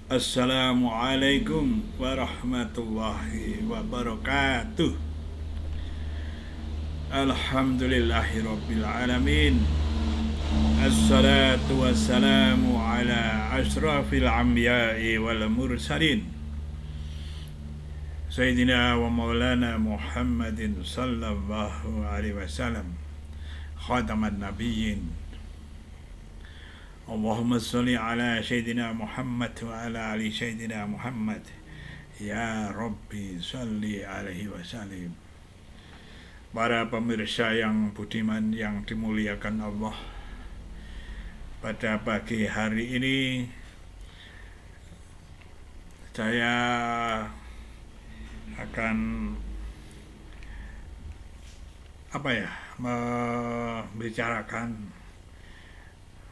Assalamualaikum warahmatullahi wabarakatuh. Alhamdulillahirabbil alamin. Assalatu wassalamu ala asyrafil anbiya'i wal mursalin. Sayyidina wa maulana Muhammadin sallallahu alaihi wasallam. Khataman nabiyyin. Allahumma salli ala Sayyidina Muhammad wa ala ali Sayyidina Muhammad. Ya Rabbi salli alaihi wasallam. Para pemirsa yang budiman yang dimuliakan Allah, pada pagi hari ini saya akan membicarakan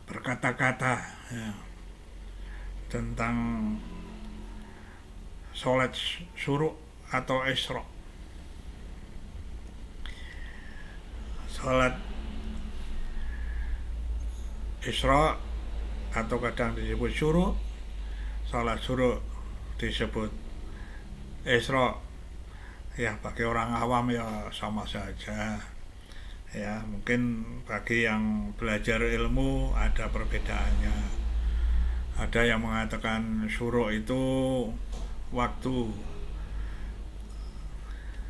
berkata-kata ya, tentang sholat syuruk atau isra. Sholat isra atau kadang disebut syuruk, sholat syuruk disebut isra. Ya bagi orang awam ya sama saja. Ya mungkin bagi yang belajar ilmu ada perbedaannya. Ada yang mengatakan syuruk itu waktu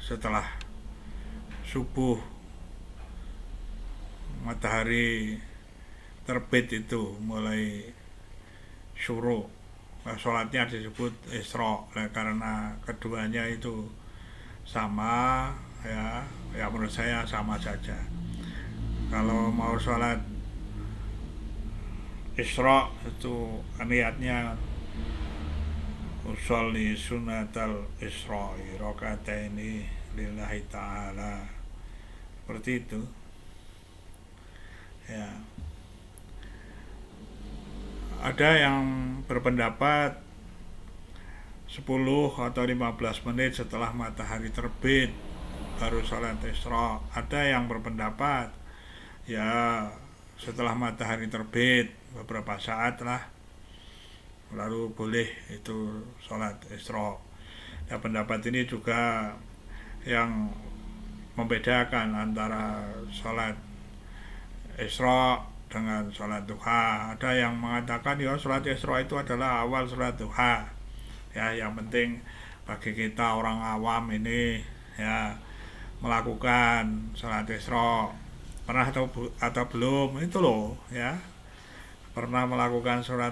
setelah subuh matahari terbit itu mulai syuruk. Sholatnya disebut isra karena keduanya itu sama ya menurut saya sama saja. Kalau mau sholat isra itu niatnya usolli sunatal isra'i rakaataini lillahi ta'ala, seperti itu ya. Ada yang berpendapat 10 atau 15 menit setelah matahari terbit baru sholat isra. Ada yang berpendapat ya setelah matahari terbit beberapa saat lah lalu boleh itu sholat isra. Ya, pendapat ini juga yang membedakan antara sholat isra dengan sholat duha. Ada yang mengatakan ya sholat isra itu adalah awal sholat duha. Ya, yang penting bagi kita orang awam ini ya melakukan sholat isra. Pernah atau belum itu loh ya, pernah melakukan sholat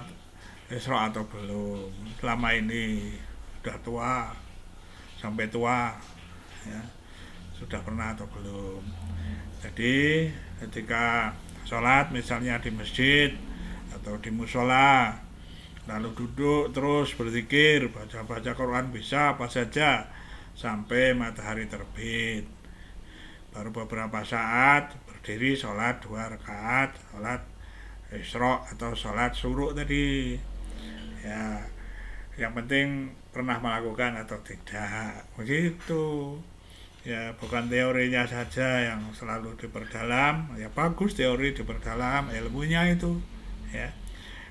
isra atau belum selama ini, sudah tua sampai tua ya, sudah pernah atau belum. Jadi ketika sholat misalnya di masjid atau di musola, lalu duduk terus berzikir, baca Quran bisa apa saja sampai matahari terbit. Baru beberapa saat berdiri sholat 2 rakaat, sholat isra atau sholat syuruk tadi. Ya, yang penting pernah melakukan atau tidak, begitu. Ya, bukan teorinya saja yang selalu diperdalam. Ya bagus teori diperdalam, ilmunya itu ya.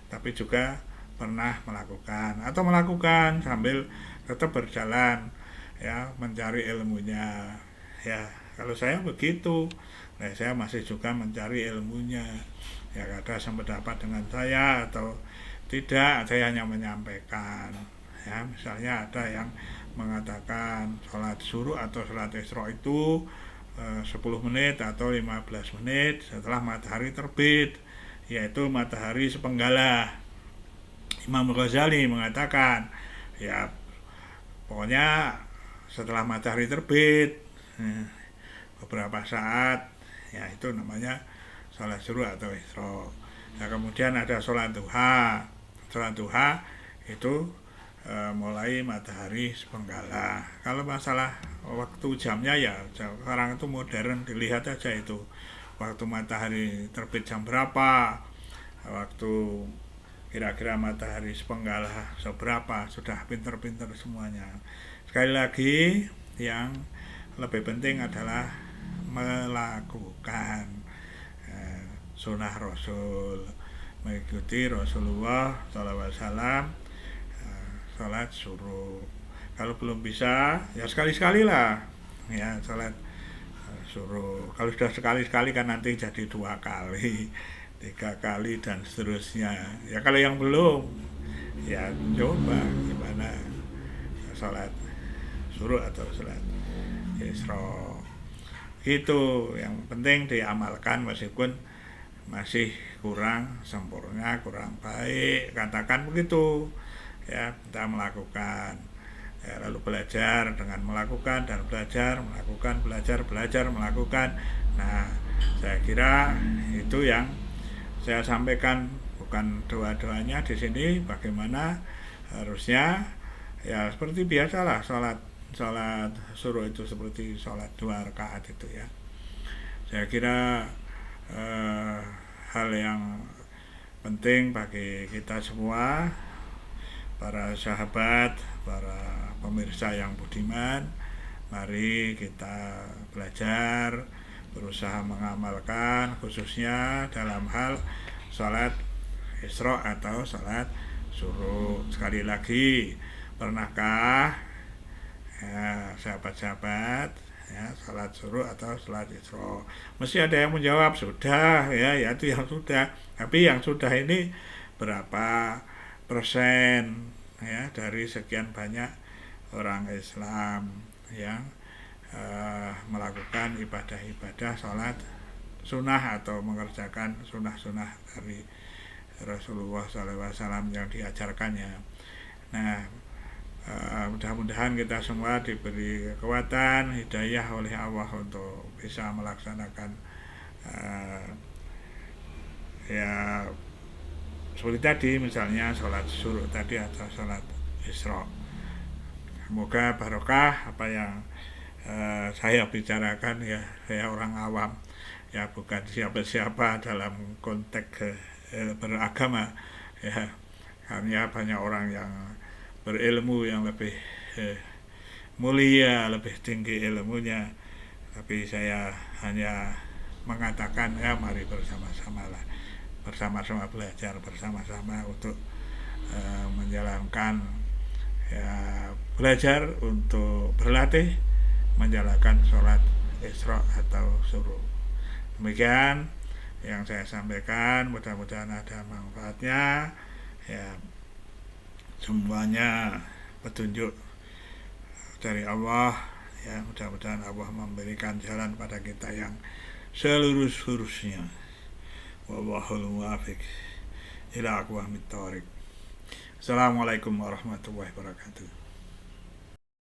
Tapi juga pernah melakukan atau melakukan sambil tetap berjalan ya mencari ilmunya ya. Kalau saya begitu, nah saya masih juga mencari ilmunya ya. Ada yang pendapat dengan saya atau tidak, saya hanya menyampaikan ya. Misalnya ada yang mengatakan sholat syuruk atau sholat isra itu 10 menit atau 15 menit setelah matahari terbit, yaitu matahari sepenggala. Imam Ghazali mengatakan ya pokoknya setelah matahari terbit beberapa saat ya itu namanya sholat syuruk atau isra. Nah, kemudian ada sholat duha. Sholat duha itu mulai matahari sepenggala. Kalau masalah waktu jamnya ya sekarang itu modern, dilihat aja itu waktu matahari terbit jam berapa, waktu kira-kira matahari sepenggala seberapa, sudah pinter-pinter semuanya. Sekali lagi yang lebih penting adalah melakukan sunnah Rasul, mengikuti Rasulullah SAW sholat suruh. Kalau belum bisa ya sekali-sekali lah ya sholat suruh. Kalau sudah sekali-sekali kan nanti jadi 2 kali, 3 kali dan seterusnya. Ya kalau yang belum ya coba gimana sholat suruh atau sholat Isra. Itu yang penting diamalkan meskipun masih kurang sempurna, kurang baik, katakan begitu ya. Kita melakukan ya, lalu belajar dengan melakukan dan belajar, melakukan, belajar, melakukan. Nah, saya kira itu yang saya sampaikan, bukan doa-doanya di sini. Bagaimana harusnya ya seperti biasalah sholat suruh itu, seperti sholat 2 rakaat itu ya. Saya kira hal yang penting bagi kita semua, para sahabat, para pemirsa yang budiman, mari kita belajar, berusaha mengamalkan, khususnya dalam hal sholat Isra atau sholat suruh. Sekali lagi, pernahkah ya, sahabat-sahabat ya, sholat suruh atau sholat Isra? Mesti ada yang menjawab sudah ya, itu yang sudah. Tapi yang sudah ini berapa persen ya dari sekian banyak orang Islam yang melakukan ibadah-ibadah sholat sunnah atau mengerjakan sunnah-sunnah dari Rasulullah SAW yang diajarkannya. Nah, mudah-mudahan kita semua diberi kekuatan, hidayah oleh Allah untuk bisa melaksanakan ya seperti tadi, misalnya sholat suruh tadi atau sholat Isra. Semoga barokah apa yang saya bicarakan ya. Saya orang awam ya, bukan siapa-siapa dalam konteks beragama ya. Hanya banyak orang yang berilmu yang lebih mulia, lebih tinggi ilmunya. Tapi saya hanya mengatakan ya, mari bersama-sama lah, bersama-sama belajar, bersama-sama untuk menjalankan ya, belajar untuk berlatih menjalankan sholat Isra atau suruh. Demikian yang saya sampaikan, mudah-mudahan ada manfaatnya ya. Semuanya petunjuk dari Allah ya, mudah-mudahan Allah memberikan jalan pada kita yang selurus-lurusnya. Wallahul muwaffiq ila aqwamit thoriq. Assalamualaikum warahmatullahi wabarakatuh.